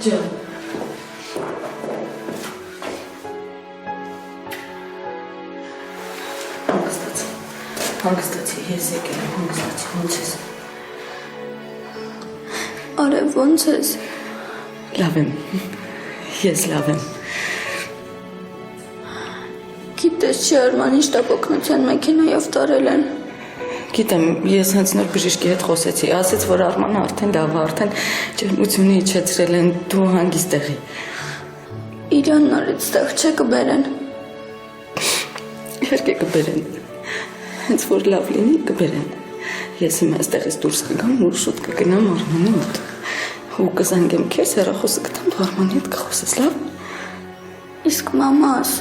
Ջան։ Հանգստացի, ես եկել եմ, հանգստացի, ոնց ես։ Արև, ոնց ես։ Լավ եմ, ես լավ եմ։ Գիտես չի Արմանի շտապօգնության մեքենայով տարել են։ Գիտեմ, ես հենց նոր բժիշկի հետ խոսեցի, ասեց, որ Արմանը արդեն լավ է, արդեն ջերմությունը իջեցրել են, դու հանգիստ տեղի։ Իրան նորից տեղ չէ կբերեն։ Իհարկե կբերեն։ Հենց որ լավ լինի կբերեն։ Ես հիմա այստեղից դուրս կգամ ու շուտ կգնամ Արմանի մոտ։ Ու կզանգեմ քեզ, հեռախոսը կտամ, դու Արմանի հետ կխոսես, լավ։ Իսկ մամաս։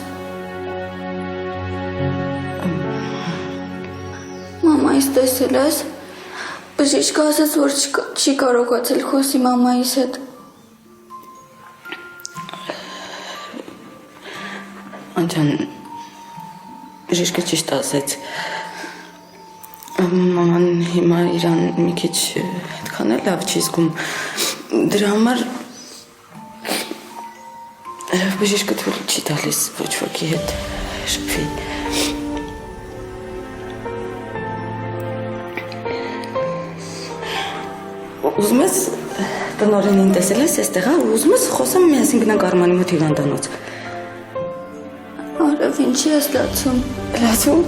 Մամայիս տեսել ես։ Բժիշկը ասաց, որ չի կարողացել խոսի մամայիս հետ։ Անջան, բժիշկը ճիշտ ասեց։ Մաման հիմա իրան մի քիչ այդքան էլ լավ չի զգում։ Դրա համար բժիշկը թույլ չի տալիս ոչ ոքի հետ շփվի։ Ուզում ես տնօրենին տեսել ես այստեղ, ուզում ես խոսեմ միասին գնանք Արմանի մոտ հիվանդանոց։ Արև, ինչի ես լացում։ Լացում։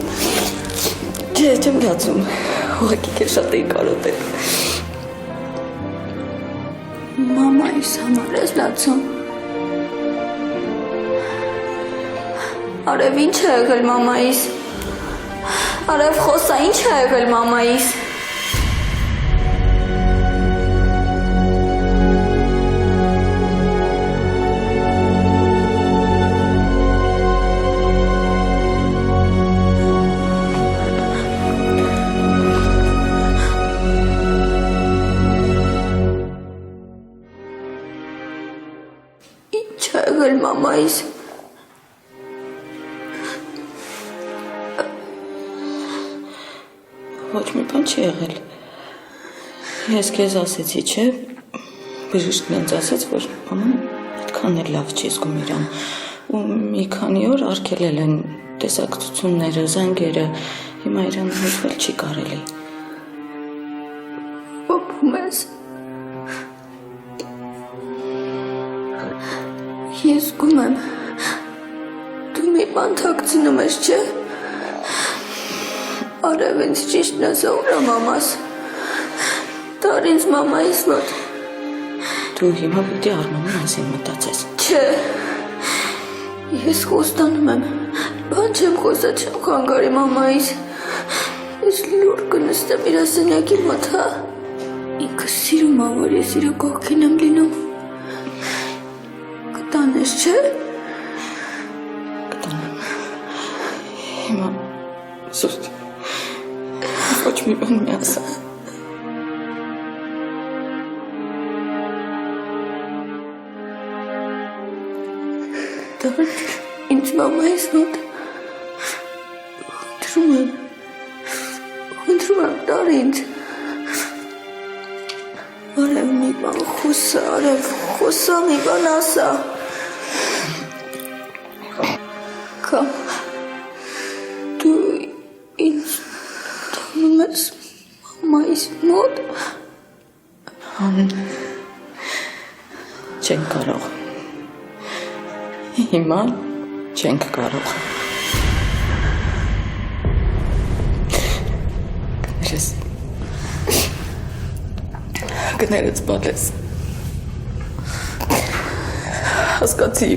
Չէ, չեմ լացում, ուղղակի քեզ շատ էի կարոտել։ Մամայիս համար ես լացում։ Արև, ինչ է եղել մամայիս։ Արև, խոսա, ինչ է եղել մամայիս։ Մամայիս ոչ մի բան չի եղել։ Ես քեզ ասեցի, չէ՞, բժիշկն ինձ ասեց, որ մաման այդքան էլ լավ չի զգում իրան ու մի քանի օր արգելել են տեսակցությունները, զանգերը, հիմա իրան հաշվել չի կարելի։ Ո՞ւմ ես։ Ես զգում եմ, դու մի բան թաքցնում ես, չէ՞։ Արև, ինձ ճիշտն ասա, ուր է մամաս։ Տար ինձ մամայիս մոտ։ Դու հիմա պիտի Արմանի մասին մտածես։ Չէ, ես խոստանում եմ, բան չեմ խոսա, չեմ խանգարի մամայիս։ Ես լուր կնստեմ իր սենյակի մոտ, հա։ Ինքը սիրում է, որ ես իր կողքին եմ լինում։ Կտանես, չէ՞։ Կտանեմ։ Հիմա սուրտ, ոչ մի բան մի ասա։ Տար ինձ մամայիս մոտ։ Խնդրում եմ, տար ինձ։ Արև մի բան խոսա, արև խոսա, մի բան ասա։ Կամ դու ինձ տանում ես մամայիս մոտ։ Չենք կարող։ Հիմա չենք կարող։ Կներես բալես։ Հասկացի,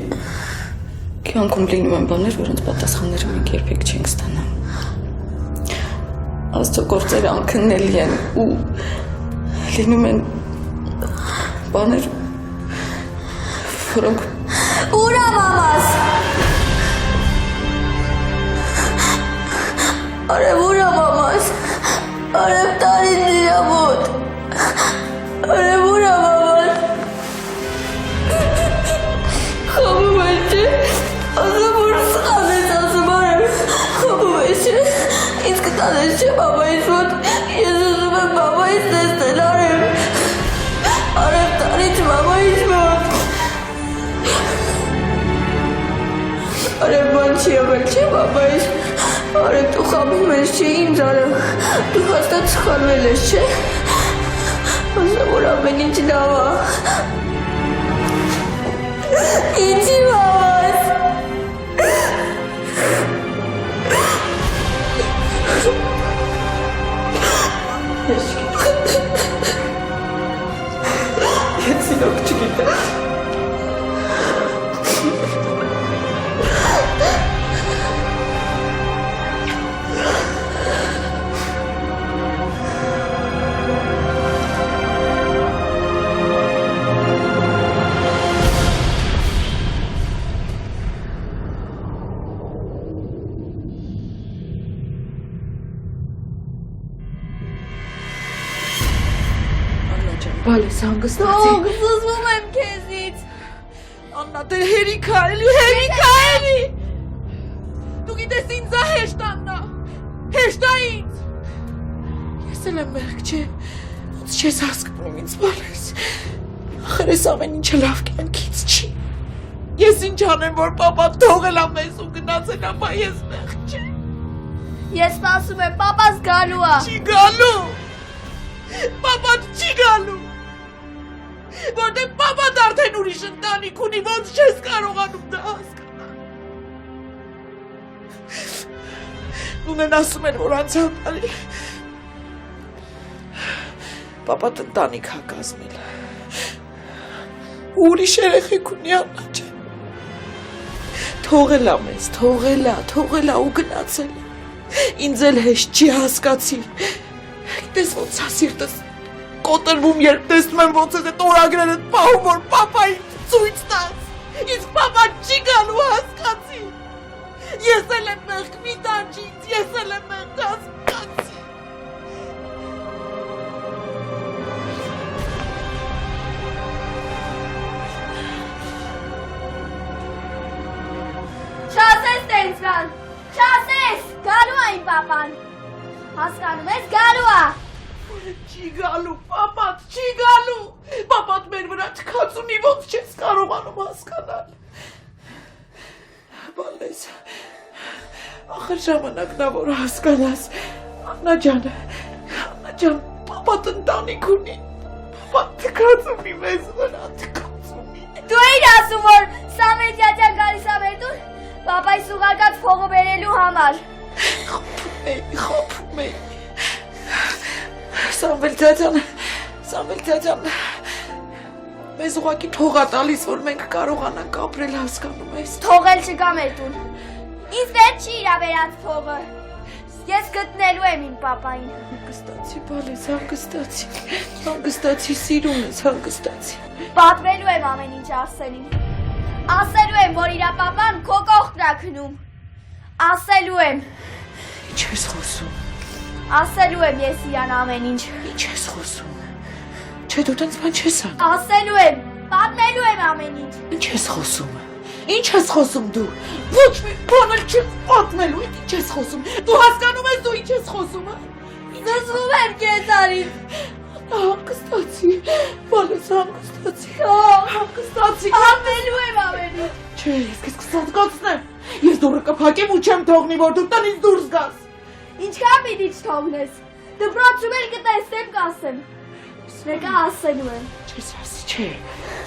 կյանքում լինում են բաներ, որոնց պատասխանները մենք երբեք չենք ստանա։ Աստծո գործերը անքննելի են ու լինում են բաներ, որոնք Ուր է մամաս։ Արև, ուր է մամաս։ Արև, տար ինձ իրա մոտ։ Արև, ուր է մամաս։ Խաբում ես, չէ։ Ասում որ սխալ ես ասում, արև։ Խաբում ես, չէ։ Ինձ կտանես, չէ, մամայիս մոտ։ Ես ուզում եմ մամայիս տեսնել, արև։ Արև, տար ինձ մամայիս մոտ։ Բայց արեք դու խաբում ես, չէ ինձ արա։ Դու հաստատ սխալվել ես, չէ։ Ասա որ ամեն ինչ լավ է։ Ինչի մամաս։ Ես իրոք չգիտեմ։ Բալես հանգստացի։ Զզվում եմ քեզից։ Աննա դե հերիքա էլի։ Դու գիտես ինձ հեշտ Աննա։ Հեշտ է ինձ։ Ես էլ եմ մեղք չէ։ Ոնց չես հասկանում ինձ բալես։ Ախր ես ամեն ինչը լավ կյանքից չի։ Ես ինչ անեմ որ պապա թողել է մեզ ու գնացել է, բայց ես մեղք չէ։ Ես սպասում եմ, պապաս գալու է։ Չի գալու։ Պապան չի գալու։ Որտե պապան արդեն ուրիշ ընտանիք ունի, ոնց չես կարողանում դա հասկանալ։ Ունեն ասում են, որ անցյալ տարի պապատ ընտանիք հա կազմել։ Ուրիշ երեխեք ունի Աննա ջան։ Թողել է մեզ, թողել է ու գնացել է։ Ինձ էլ հեշտ չի հասկացի։ Գիտես ոնց է սիրտս կոտրվում, երբ տեսնում եմ ոնց է տորագրերը պահում, որ պապային ցույց տաս։ Իսկ պապան չի գալու, հասկացի։ Ես էլ եմ մեղք, մի տանջի ինձ, ես էլ եմ մեղք, հասկացի։ Չասես տենց բան, չասես, գալու է իմ պապան, հասկանում ես, գալու է։ Չի գալու, պապատ, չի գալու, պապատ մեր վրա թքած ունի, ոնց չես կարողանում հասկանալ։ Բալես, ախր ժամանակն է, որ հասկանաս, Աննա ջան, պապատ ընտանիք ունի, պապատ թքած ունի մեզ վրա, թքած ունի։ Դու էիր ասում, որ Սամվել ջան գալիս է մեր տուն, պապայի սուղարկած փողը բերելու համար։ Խոփում էի։ Սամվել ջան, մեզ ուղղակի փող է տալիս, որ մենք կարողանանք ապրել, հասկանում ես։ Թողել չկա մեր տուն։ Ինձ դեռ չի իրա վերած փողը։ Ես գտնելու եմ իմ պապային։ Հանգստացի, բալես, հանգստացի, սիրում ես, հանգստացի։ Պատմելու եմ ամեն ինչ Արսենին։ Ասելու եմ, որ իրա պապան քո կողքն է քնում։ Ասելու եմ։ Ինչ ես խոսում։ Ասելու եմ ես իրան ամեն ինչ։ Ինչ ես խոսում։ Չէ, դու տենց բան չես անում։ Ասելու եմ, պատմելու եմ ամեն ինչ։ Ինչ ես խոսում։ Ինչ ես խոսում դու։ Ոչ մի բան էլ չես պատմելու, ինչ ես խոսում։ Դու հասկանում ես դու ինչ ես խոսում, հա։ Զզվում եմ քեզ արին։ Հանգստացի, բալես հանգստացի։ Հանգստացի։ Պատմելու եմ ամեն ինչ։ Չէ, ես քեզ կսատկացնեմ։ Ես դուրը կփակեմ ու չեմ թողնի, որ դու տնից դուրս գաս։ Ինչքան պիտի չթողնես։ Դպրոցում էլ կտեսնեմ կասեմ։ Մեկը ասելու եմ։ Չես ասի,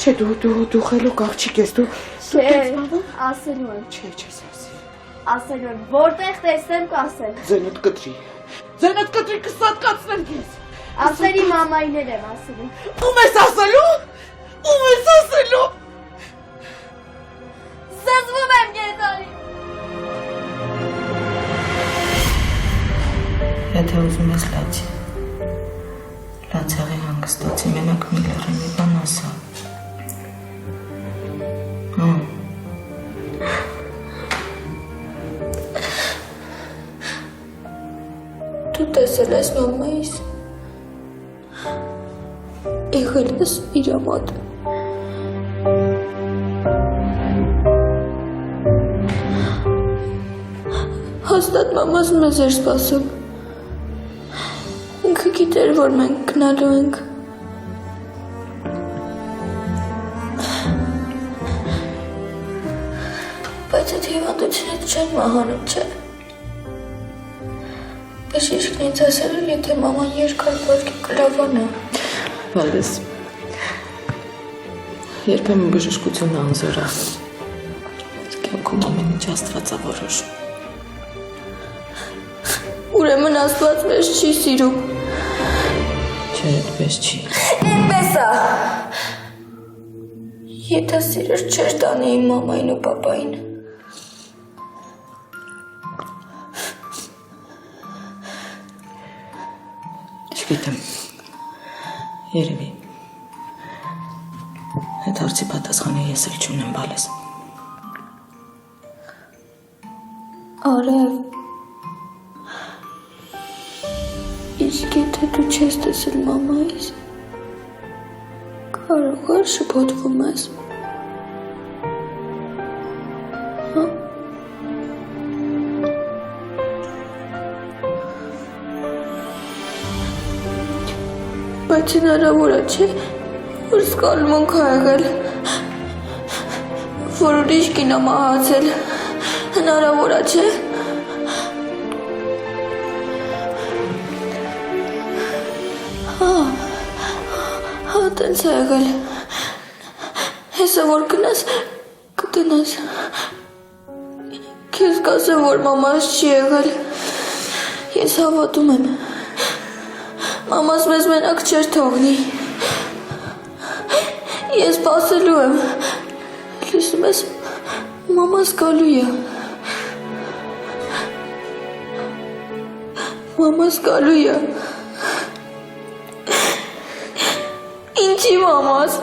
չէ, դու խելոք աղջիկ ես, դու Չէ, ասելու եմ։ Չէ, չես ասի։ Ասելու եմ, որտեղ տեսնեմ կասեմ։ Ձենդ կտրի կսատկացնեմ քեզ։ Ասերի մամայներ եմ ասելու։ Ում ես ասելու։ Զզվում եմ քեզ արին։ Եթե ուզում ես լացի, լացաղի հանգստացի, մենակ մի լրի մի բան ասա։ Դու տեսել ես մամայիս։ Եղել ես իրա մոտ։ Հաստատ մամաս մեզ էր սպասում։ Ինքը գիտեր, որ մենք գնալու ենք։ Բայց այդ և հիվանդությունից չեմ մահանում, չէ։ Բժիշկն ինձ ասել էր, եթե մաման երկար պատկի կլավանա։ Վալես, երբեմն բժշկությունը անզոր է։ Կյանքում ամեն ինչ Աստվածա որոշում։ Ուրեմն Աստված մեզ չի սիրում։ Չէ, այդպես չի։ Էնպես է։ Եթե սիրեր չէր տանի իմ մամային ու պապային։ Չգիտեմ, երևի։ Այդ հարցի պատասխանը ես էլ չունեմ, Վալես։ Արև, իսկ եթե դու չես տեսել մամայիս, կարող էր շփոթվում ես։ Հա։ Բայց հնարավոր է, չէ, որ սկալմոնք ա եղել, որ ուրիշ կին ա մահացել, հնարավոր է, չէ։ Հա, տենց է եղել, հեսա որ կնաս, կտնաս, քեզ կասեմ, որ մամաս չի եղել, ես հավատում եմ, մամաս մեզ մենակ չեր թողնի, ես պասելու եմ, լսում ես, մամաս գալու է, մամաս գալու է, ինչի մամաս,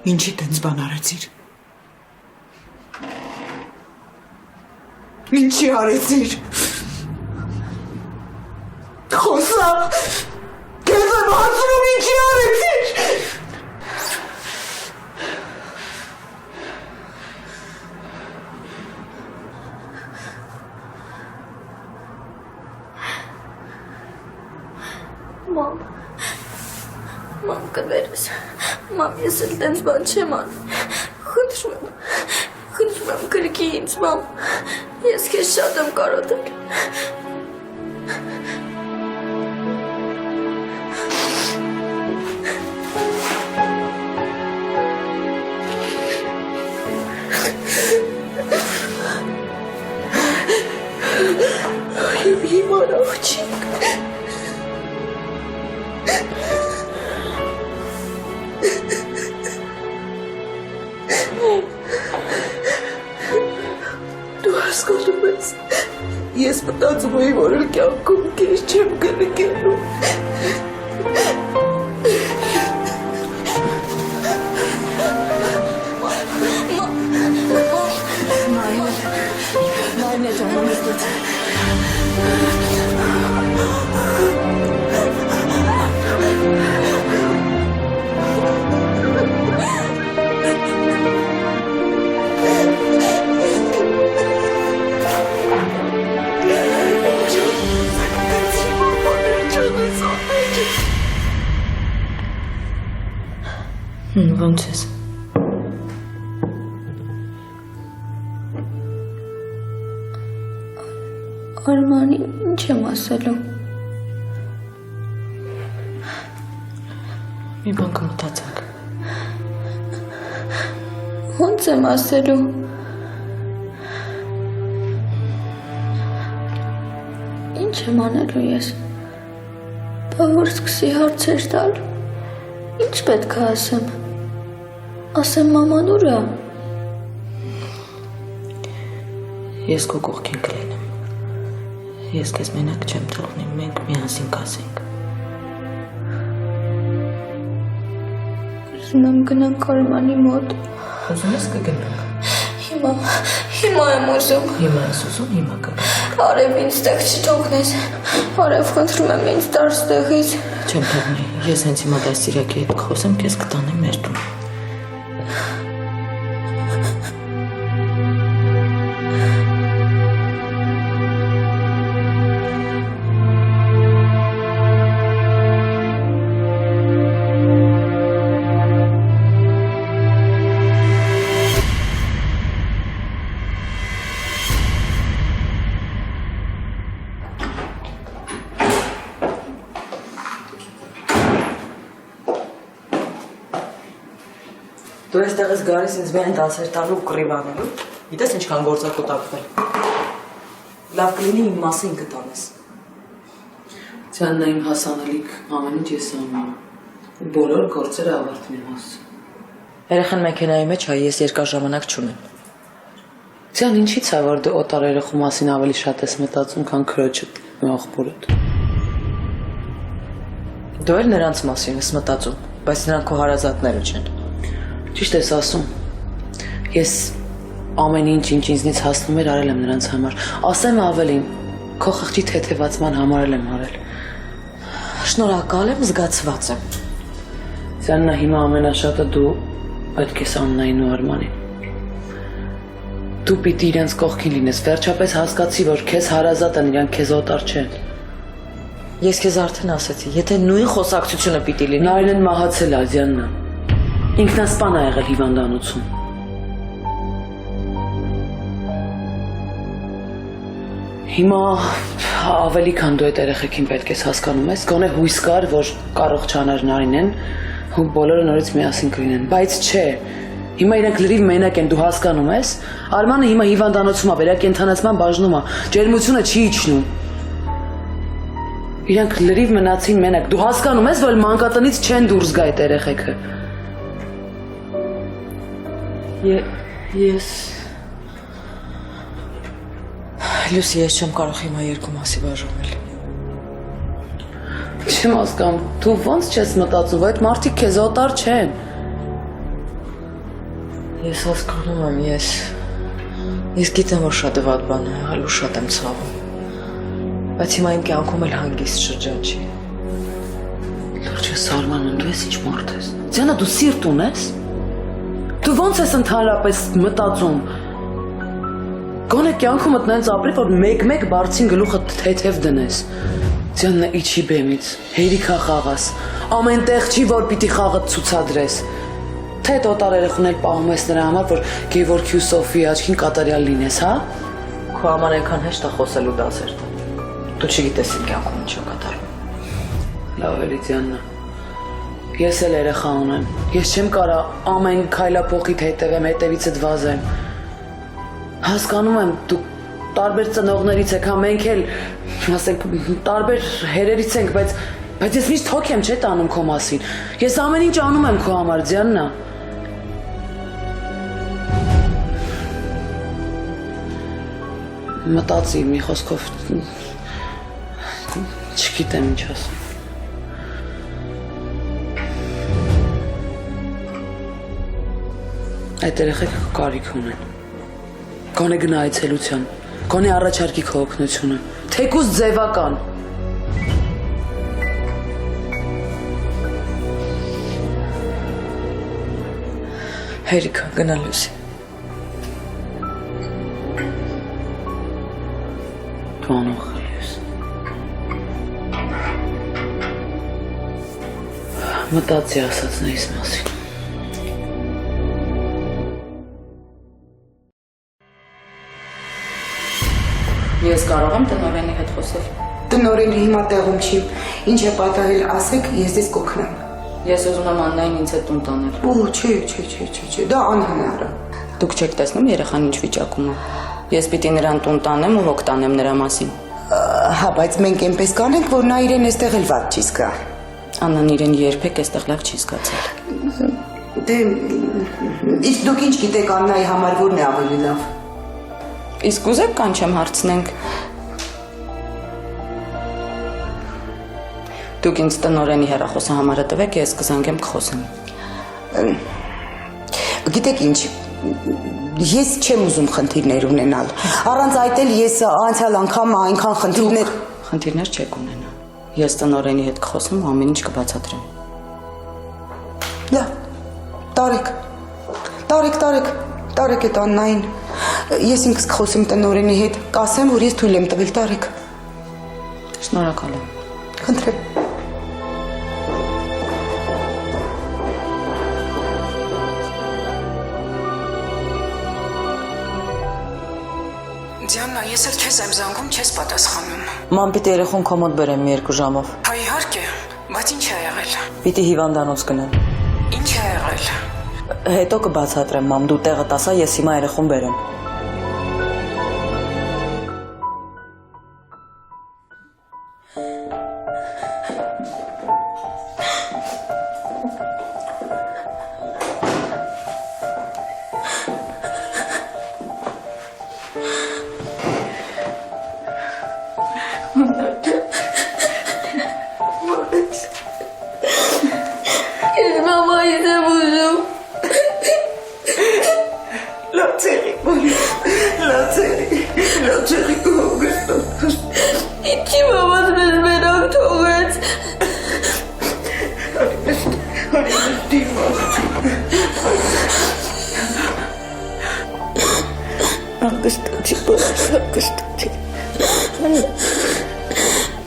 Ինչի տենց բան արեցիր։ Ինչի արեցիր։ Խոսա։ Քեզ եմ հարցնում ինչի արեցիր։ Մամ կներես, մամ ես էլ տենց բան չեմ անում, խնդրում եմ գրքի ինձ, մամ, ես քեզ շատ եմ կարոտել։ Այո, հիմար աղջիկ։ Դու հասկանում ես, ես մտածում էի, որ էլ կյանքում քեզ չեմ կնկելու։ Նայնե ժամանակ դու Ոնց ես։ Արմանին ինչ եմ ասելու։ Մի բան կմտածենք։ Ոնց եմ ասելու։ Ինչ եմ անելու ես։ Բա որ սկսի հարցեր տալ։ Ինչ պետք է ասեմ։ Ասեմ մաման ուր է։ Ես քո կողքին կլինեմ։ Ես քեզ մենակ չեմ թողնի, մենք միասին կասենք։ Ուզում եմ գնանք Արմանի մոտ։ Ուզում ես կգնանք։ Հիմա եմ ուզում։ Հիմա ես ուզում, հիմա կգնանք։ Արև ինձ տեղ չթողնես։ Արև խնդրում եմ ինձ տար ստեղից։ Չեմ թողնի, ես հենց հիմա դաստիարակի հետ կխոսեմ, քեզ կտանեմ մեր տուն։ Դու այստեղ ես գալիս ինձ միայն դասեր տալու ու կռիվ անելու։ Գիտես ինչքան գործակուտակվել։ Լավ կլինի իմ մասին կտանես։ Ձյաննա իմ հասանելիք ամեն ինչ ես անում։ Ու բոլոր գործերը ավարտին եմ հասցնում։ Երեխան մեքենայի մեջ հայ ես երկար ժամանակ չունեմ։ Ձյան ինչի՞ց է որ դու օտար երեխու մասին ավելի շատ ես մտածում, քան քրոջդ ու աղբորդ։ Դու էլ նրանց մասին ես մտածում, բայց նրանք քո հարազատները չեն։ Ճիշտ ես ասում։ Ես ամեն ինչ ինձնից հասնում էր արել եմ նրանց համար։ Ասեմ ավելին, քո խղճի թեթևացման համար եմ արել։ Շնորհակալ եմ, զգացված եմ։ Ձյաննա հիմա ամենաշատը դու պետք ես Աննային ու Արմանին։ Դու պիտի իրենց կողքին լինես, վերջապես հասկացի, որ քեզ հարազատ են, իրանք քեզ օտար չեն։ Ես քեզ արդեն ասեցի, եթե նույն խոսակցությունը պիտի լինի։ Նայլեն մահացել է, Ձյաննա։ Ինքնասպան է եղել հիվանդանոցում։ Հիմա ավելի քան դու այդ երեխեքին պետք ես հասկանում ես, գոնե հույս կար, որ կարող չաներ Նարինեն ու բոլորը նորից միասին կլինեն, բայց չէ։ Հիմա իրենք լրիվ մենակ են, դու հասկանում ես։ Արմանը հիմա հիվանդանոցում է, վերակենդանացման բաժնում է, ջերմությունը չի իջնում։ Իրենք լրիվ մնացին մենակ, դու հասկանում ես, որ մանկատնից չեն դուրս գա այդ երեխեքը։ Ես Լուսի, ես չեմ կարող հիմա երկու մասի բաժանել։ Չեմ հասկանում, դու ոնց չես մտածում, այդ մարդիկ քեզ օտար չեն։ Ես հասկանում եմ, ես գիտեմ, որ շատ վատ բան է, այլու շատ եմ ցավում։ Բայց հիմա իմ կյանքում էլ հանգիստ շրջան չի։ Լուրջ ես Արմանում, դու ես ինչ մարդ ես։ Ձյանը, դու սիրտ ունես։ Դու ոնց ես ընդհանրապես մտածում։ Գոնե կյանքումդ նենց ապրի, որ մեկ-մեկ բարձին գլուխը թեթև դնես։ Ձյաննա իջի բեմից, հերիքա խաղաս, ամեն տեղ չի, որ պիտի խաղը ցուցադրես։ Թե օտար երեխուն էլ պահում ես նրա համար, որ Գևորգի ու Սոֆիի աչքին կատարյալ լինես, հա։ Քո համար այնքան հեշտ է խոսելու դասեր տալ։ Դու չգիտես իմ կյանքում ինչ է կատարվում։ Լավ էլի Ձյաննա։ Ես էլ երեխա ունեմ։ Ես չեմ կարա ամեն քայլափոխիդ հետևեմ, հետևիցդ վազեմ։ Հասկանում եմ, դու տարբեր ծնողներից եք, հա մենք էլ, ասենք, տարբեր հերերից ենք, բայց ես միշտ հոգ եմ չէ տանում քո մասին։ Ես ամեն ինչ անում եմ քո համար, Ձյաննա։ Մտածի մի խոսքով չգիտեմ ինչ ասեմ։ Այդ երեխեքը կարիք ունեն։ Գոնե գնա այցելության, գոնե առաջարկի քո օգնությունը, թեկուզ ձևական։ Հերիքա, գնա Լուսի։ Դու անողել ես։ Մտածի ասածներիս մասին։ Ես կարող եմ տնօրենի հետ խոսել։ Տնօրենը հիմա տեղում չի։ Ինչ է պատահել, ասեք, ես ձեզ կօգնեմ։ Ես ուզում եմ Աննային ինձ հետ տուն տանել։ Չէ, դա անհնար է։ Դուք չեք տեսնում երեխան ինչ վիճակում է։ Ես պիտի նրան տուն տանեմ ու հոգ տանեմ նրա մասին։ Հա, բայց մենք այնպես կանենք, որ նա իրեն այստեղ էլ վատ չի զգա։ Աննան իրեն երբեք այստեղ լավ չի զգացել։ Դե, իսկ դուք ինչ գիտեք Աննայի համար որն է ավելի լավ։ Իսկ ուզեք կանչեմ հարցնենք։ Դուք ինձ տնօրենի հեռախոսահամարը տվեք, ես կզանգեմ կխոսեմ։ Գիտեք ինչ, ես չեմ ուզում խնդիրներ ունենալ։ Առանց այդ էլ ես անցյալ անգամ այնքան խնդիրներ… Խնդիրներ չեք ունենա։ Ես տնօրենի հետ կխոսեմ ու ամեն ինչ կբացատրեմ։ Լավ, տարեք այդ Աննային։ Ես ինքս կխոսեմ տնօրենի հետ, կասեմ, որ ես թույլ եմ տվել, տարեք։ Շնորհակալ եմ։ Խնդրեմ։ Դիանա, ես էլ քեզ եմ զանգում, չես պատասխանում։ Ման պիտի երեխուն քո մոտ բերեմ մի 2 ժամով։ Հա իհարկե, բայց ինչ է եղել։ Պիտի հիվանդանոց գնեմ։ Ինչ է եղել։ Հետո կբացատրեմ, մամ, դու տեղը տասա, ես հիմա երեխուն բերեմ։ Ես մամայից եմ ուզում։ Լացերի կողգստոտ։ Ինչի մամաս մեզ մենակ թողեց։ Անգստացի։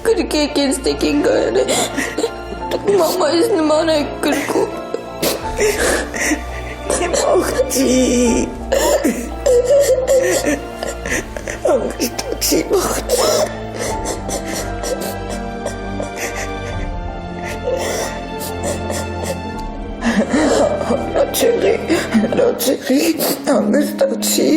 Գրկեք ինձ տեկին գարը։ Դուք մամայից նման եք գրկում։ Իմ աղջի։ Անգստացի աղջի։ Լացերի, անգստացի։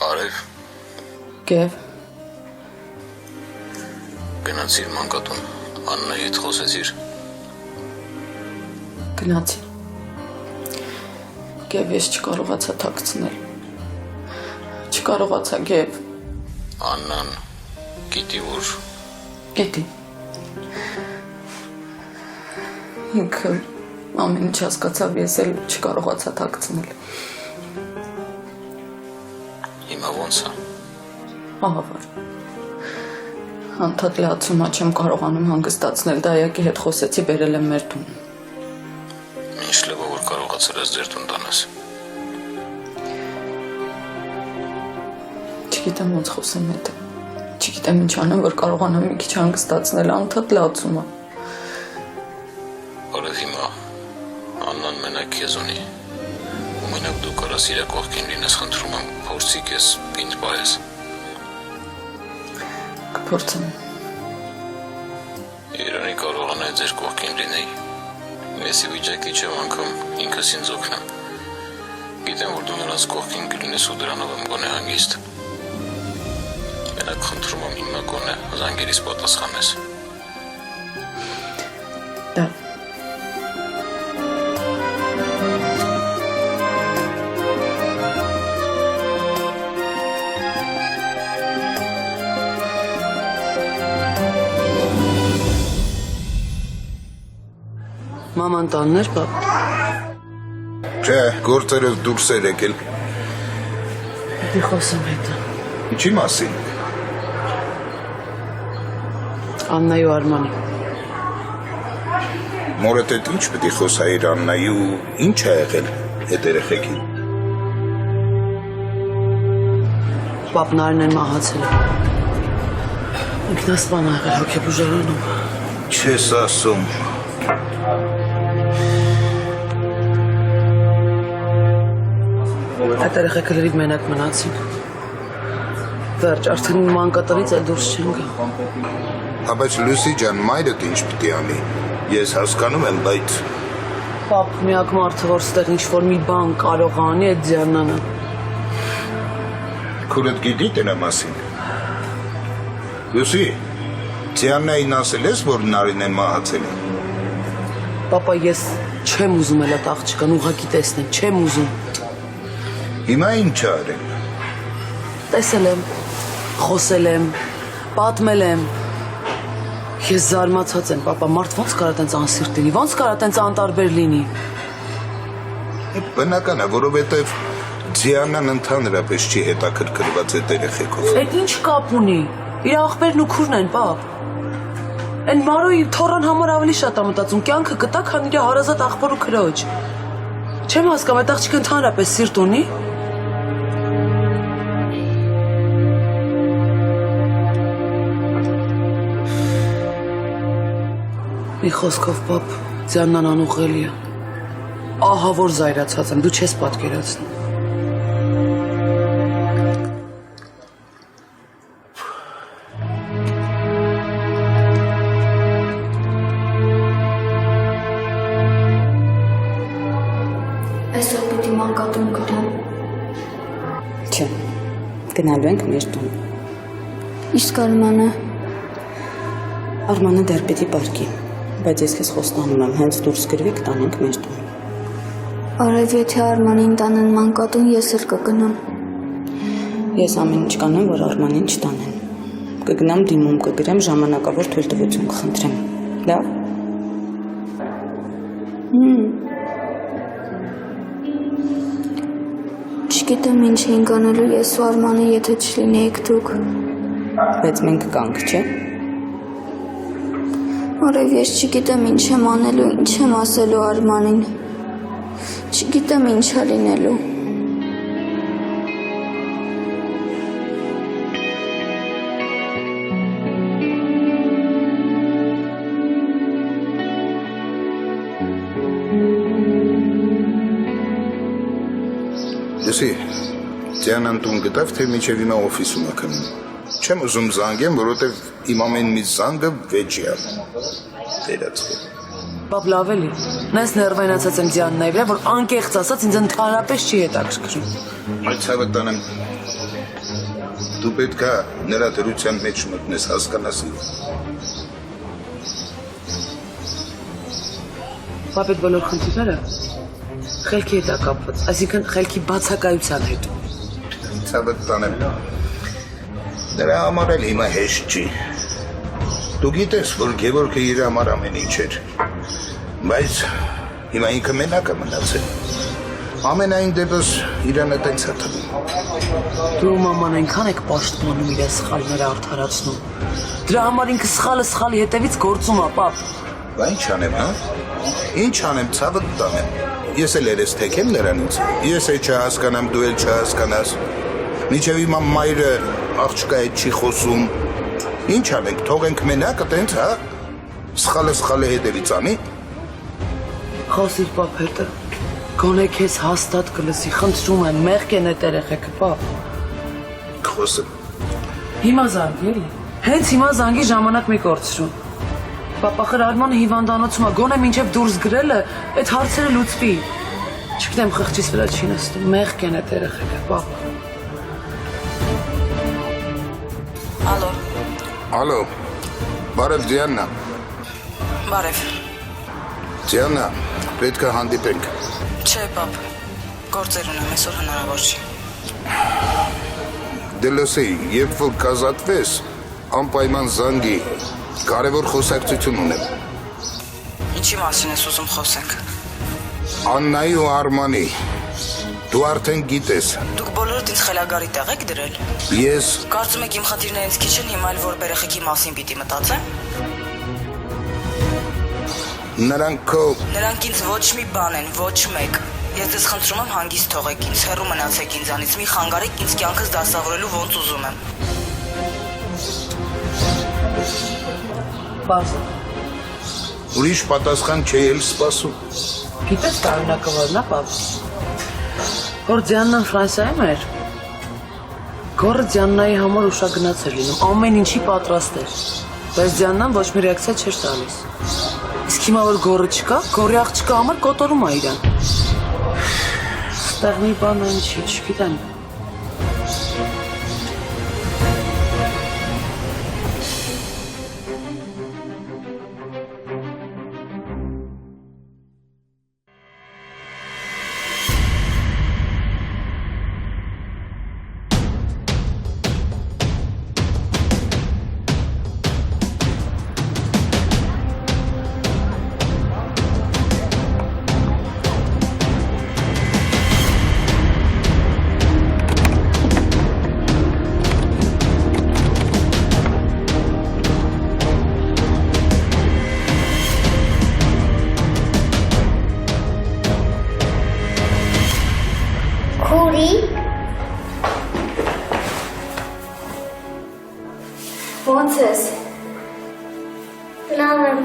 Արև, Գև, գնացիր մանկատուն, Աննայի հետ խոսեցիր։ գնացի։ Գև, ես չկարողացա թաքցնել։ Չկարողացա, Գև։ Աննան գիտի որ Գիտի։ Ինքը ամեն ինչ հասկացավ, ես էլ չկարողացա թաքցնել։ հիմա ոնց է։ Ահավոր։ Անդադ լացումա չեմ կարողանում հանգստացնել, դայակի հետ խոսեցի, բերել եմ մեր տուն։ Ինչ լավ որ կարողացել ես ձեր տուն տանես։ Չգիտեմ ոնց խոսեմ հետ։ Չգիտեմ ինչ անեմ, որ կարողանամ մի քիչ հանգստացնել, անդադ լացումա։ Արև հիմա Աննան մենակ քեզ ունի։ Ու մենակ դու կարաս իր կողքին լինես, խնդրում եմ, փորձի քեզ պինդ պահես։ Կփորձեմ։ Երանի կարողանայի ձեր կողքին լինեի։ Մեսի վիճակի չեմ անգամ ինքս ինձ օգնեմ։ Գիտեմ, որ դու նրանց կողքին կլինես ու դրանով եմ գոնե հանգիստ։ Մենակ խնդրում եմ հիմա գոնե զանգերիս պատասխանես։ Դա Մաման տաններ, պապ։ Չէ, գործերս դուրս էր եկել։ Դի խոսեմ հետո։ Ինչի մասին։ Աննայի ու Արմանի։ Մորդ հետ ինչ պետք է խոսայիր Աննայի ու ինչ է եղել այդ երեխեքին։ Պապն Արնեն մահացել է։ Ինքնասպան ա եղել հոգեբուժարանում։ Չես ասում։ Այդ երեխեքը լրիվ մենակ մնացին։ Վերջ, արդեն մանկատրից էլ դուրս չեն գա։ Բայց Լուսի ջան, մայրդ ինչ պիտի անի։ Ես հասկանում եմ, բայց Պապ, միակ մարդը, որ ստեղ ինչ-որ մի բան կարող անի, այդ Ձիաննան է։ քուրդ գիտի դրա մասին։ Լուսի, Ձիաննային ասել ես, որ Նարինեն մահացել է։ Պապա, ես չեմ ուզում էլ այդ աղջկան ուղղակի տեսնել, չեմ ուզում։ Հիմա ինչ արեմ։ Տեսել եմ, խոսել եմ, պատմել եմ։ Ես զարմացած եմ, պապա, մարդ ոնց կարա տենց անսիրտ լինի, ոնց կարա տենց անտարբեր լինի։ Բնական է, որովհետև Ձիաննան ընդհանրապես չի հետաքրքրված այդ երեխեքով։ Այդ ինչ կապ ունի։ Իր աղբերն ու քուրն են, պապ։ Այն Մարոյի թորան համար ավելի շատ է մտածում, կյանքը կտա, քան իր հարազատ աղբոր ու քրոջ։ Չեմ հասկանում, այդ աղջիկը ընդհանրապես սիրտ ունի։ Մի խոսքով, պապ, Ձիաննան անուղղելի է։ Ահա որ զայրացած եմ, դու չես պատկերացնում։ Այսօր պիտի մանկատուն գտամ։ Չէ, գնալու ենք մեր տուն։ Իսկ Արմանը։ Արմանը դեռ պիտի պարկի, բայց ես քեզ խոստանում եմ, հենց դուրս գրվի կտանենք մեր տուն։ Արև եթե Արմանին տանեն մանկատուն, ես էլ կգնամ։ Ես ամեն ինչ կանեմ, որ Արմանին չտանեն։ Կգնամ դիմում կգրեմ, ժամանակավոր թույլտվություն կխնդրեմ։ Լավ։ Չգիտեմ ինչ էինք անելու ես ու Արմանը, եթե չլինեիք դուք։ Բայց մենք կանք, չէ՞։ Արև ես չգիտեմ ինչ եմ անելու, ինչ եմ ասելու Արմանին։ Չգիտեմ ինչ է լինելու։ Լսի, Ձիաննան տուն գտավ, թե մինչև հիմա օֆիսում է քնում։ Չեմ ուզում զանգեմ, որովհետև իմ ամեն մի զանգը վեճի է։ Վերացվել։ Պապ, լավ էլի։ Նենց ներվայնացած եմ Ձիաննայի վրա, որ անկեղծ ասած ինձ ընդհանրապես չի հետաքրքրում։ Այդ ցավը տանեմ։ Դու պետք է նրա դրության մեջ մտնես, հասկանաս։ Պապ, այդ բոլոր խնդիրները խելքի հետ է կապված, այսինքն խելքի բացակայության հետ։ Ցավը տանեմ։ Դրա համար էլ հիմա հեշտ չի։ Դու գիտես, որ Գևորգը իր համար ամեն ինչ էր, բայց հիմա ինքը մենակ է մնացել։ Ամենայն դեպս իրանը տենց է թվում։ Դու մաման այնքան եք պաշտպանում իր սխալները արդարացնում։ Դրա համար ինքը սխալի հետևից գործում է, պապ։ Բա ինչ անեմ, հա։ Ինչ անեմ, ցավը տանեմ։ Ես էլ երես թեքեմ նրանից։ Ես էլ չհասկանամ, դու էլ չհասկանաս։ Մինչև հիմա մայրը աղջկա հետ չի խոսում։ Ինչ անենք, թողենք մենակը տենց, հա։ Սխալը հետևից անի։ Խոսիր, պապ, հետը։ Գոնե քեզ հաստատ կլսի, խնդրում եմ, մեղք են այդ երեխեքը, պապ։ Խոսեմ։ Հիմա զանգի, էլի։ Հենց հիմա զանգի ժամանակ մի կորցրում։ Պապ, ախր Արմանը հիվանդանոցում է, գոնե մինչև դուրս գրելը, այդ հարցերը լուծվի։ Չգիտեմ, խղճիս վրա չի նստում, մեղք են այդ երեխեքը, պապ։ Ալո, Ալո, բարև Ձիաննա։ բարև։ Ձիաննա, պետք է հանդիպենք։ Չէ, պապ, գործեր ունեմ, այսօր հնարավոր չի։ Դե լսի, երբ որ կազատվես, անպայման զանգի, կարևոր խոսակցություն ունեմ։ Ինչի մասին ես ուզում խոսենք։ Աննայի ու Արմանի, դու արդեն գիտես։ Դուք բոլորը բոլորդ ինձ խելագարի տեղ եք դրել։ Ես Կարծում եք իմ խնդիրներից քիչ են հիմա էլ որ երեխեքի մասին պիտի մտածեմ։ Նրանք ինձ ոչ մի բան են, ոչ մեկ։ Ես ձեզ խնդրում եմ հանգիստ թողեք ինձ, հեռու մնացեք ինձանից, մի խանգարեք ինձ կյանքս դասավորելու ոնց ուզում եմ։ Բազ։ ուրիշ պատասխան չէի էլ սպասում։ Գիտես տարինակը որն է, պապ։ Որ Դիանան Ֆրանսիայում էր։ Գորը Դիաննայի համար ուշագնաց էր լինում, ամեն ինչի պատրաստ էր։ Բայց Դիաննան ոչ մի ռեակցիա չէր տալիս։ Իսկ հիմա որ գորը չկա, գորի աղջիկը համար կոտորում է իրան։ Ստեղ մի բան ինչի, չգիտեմ։ Ոնց ես։ Լավ եմ։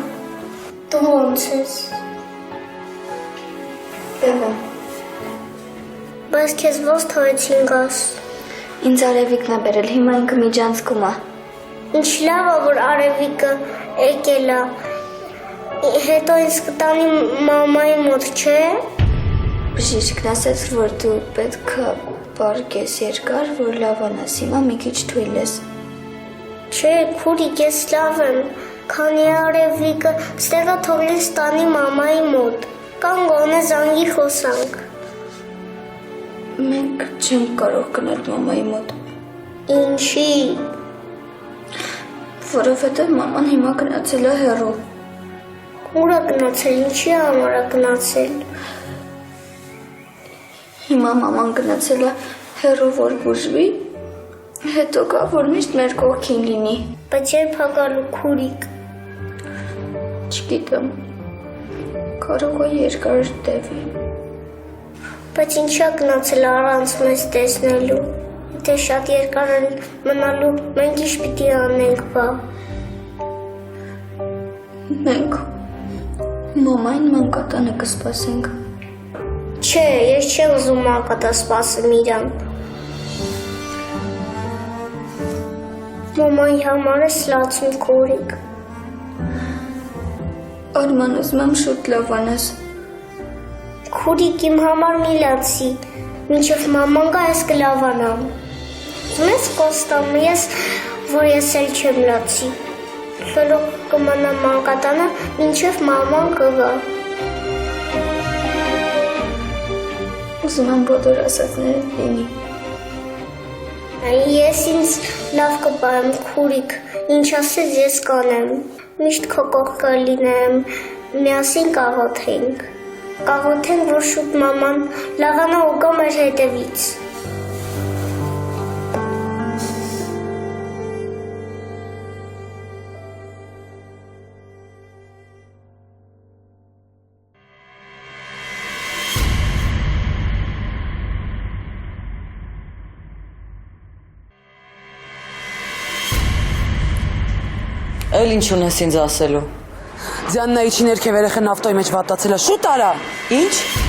Դու ոնց ես։ Լավ եմ։ Բայց քեզ ոնց թողեցին գաս։ Ինձ Արևիկն է բերել, հիմա ինքը միջանցքում է։ Ինչ լավ է, որ Արևիկը եկել է։ Հետո ինձ կտանի մամայի մոտ, չէ։ Բժիշկն ասաց, որ դու պետք է պարկես երկար, որ լավանաս, հիմա մի քիչ թույլ ես։ Չէ, քուրիկ, ես լավ եմ, քանի Արևիկը ստեղը թողնես տանի մամայի մոտ, կամ գոնե զանգի խոսանք։ Մենք չենք կարող գնալ մամայի մոտ։ Ինչի։ Որովհետև մաման հիմա գնացել է հեռու։ Ուր է գնացել, ինչի համար է գնացել։ Հիմա մաման գնացել է հեռու, որ բուժվի, հետո գա, որ միշտ մեր կողքին լինի։ Բայց երբ է գալու քուրիկ։ Չգիտեմ։ Կարող է երկար տևի։ Բայց ինչի է գնացել առանց մեզ տեսնելու։ Եթե շատ երկար են մնալու, մենք ինչ պիտի անենք, բա։ Մենք մամային մանկատանը կսպասենք։ Չէ, ես չեմ ուզում մանկատա սպասեմ իրան։ Մամայի համար ես լացում քուրիկ։ Արման, ուզում եմ շուտ լավանաս։ Քուրիկ, իմ համար մի լացի, մինչև մաման գա ես կլավանամ։ Ուզում ես կոստամ, որ ես էլ չեմ լացի։ Լոլո կմանամ մանկատանը, մինչև մաման կգա։ Ուզում եմ բոլոր ասածները լինի։ Ես ինձ լավ կպարեմ, քուրիկ, ինչ ասես ես կանեմ, միշտ քո կողքը լինեմ, միասին կաղոթենք, որ շուտ մաման լավանա ու գա մեր հետևից։ Էլ ինչ ունես ինձ ասելու։ Դիաննայի չի ներքև երեխեն ավտոյի մեջ վատացել է, շուտ արա։ Ինչ։